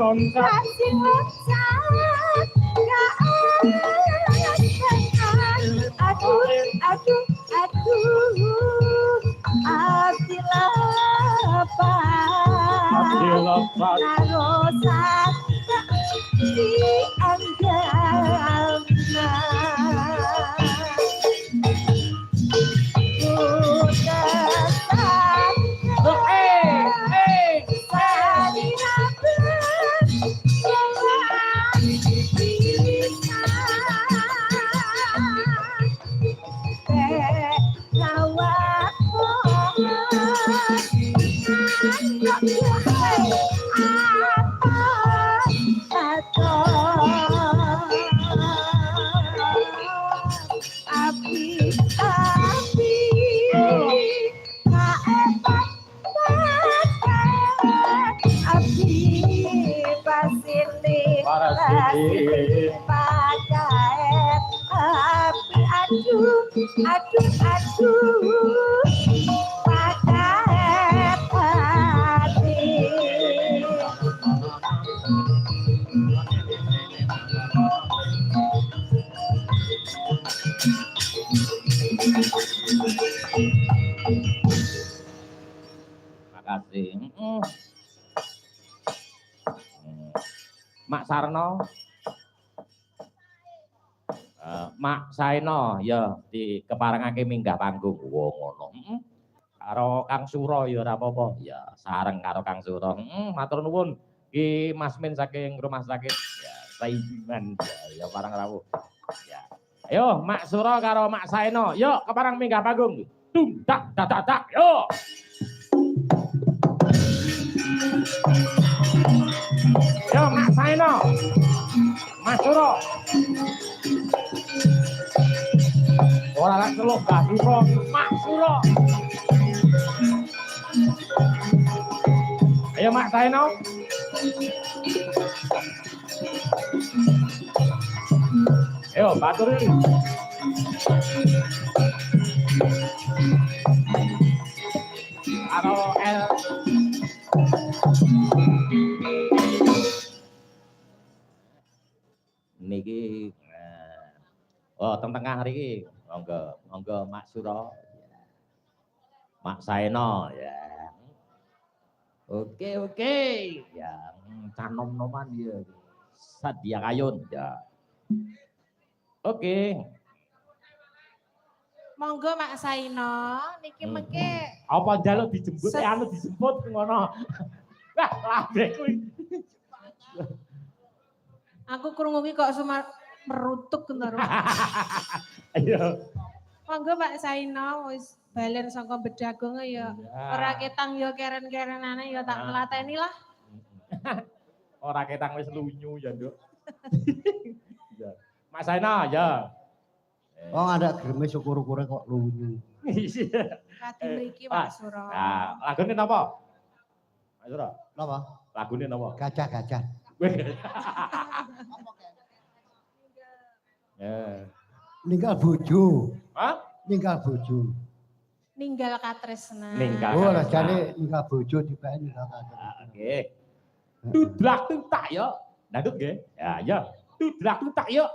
loncat kasih loncat aduh aduh aduh abdi lepas karo saka di anggana aduh padaet hati makasih Mak Sarno Mak Saino ya di keparengake minggah panggung wong ngono. Karo Kang Suro ya ora apa-apa. Ya sareng karo Kang Suro. Matur nuwun Ki Mas Min saking rumah sakit. Ya Saiman ya parang rawuh. Ya. Ayo Mak Suro karo Mak Saino, yuk kepareng minggah panggung. Tung tak tak tak tak. Yo. Yo Mak Saino. Mas Suro. Ora lak celuk Mbah Suro, Mak Suro. Ayo Mak Saino. Ayo batur ini. Karo L. Niki oh tengah mriki monggo Mak Suro. Mak Saeno ya. Oke. Ya canom-noman ya. Sadia Kayun ya. Oke. Monggo Mak Saino niki mengke apa njaluk dijemput anu dijemput ngono. Wah, labrek kuwi. Aku krungu ki kok merutuk karo. Ayo. Monggo Pak Saino wis balen saka Bedagong ya. Ora ketang ya keren-kerenane ya tak melateni lah. Ora ketang wis lunyu ya, Nduk. Ya. Mas Saino ya. Oh ada gremes syukur-syukure kok lunyu. Iya. Radi mriki Pak Suro. Nah, lagune napa? Mas Suro. Napa? Lagune napa? Gajah-gajah. Ya. Ninggal bojo. Hah? Ninggal bojo. Ninggal katresnan. Oh, jane ninggal bojo dibake ninggal katresnan. Oke. Dudrak tuntak yo. Ndanduk nggih. Ya, ya. Dudrak tuntak yo.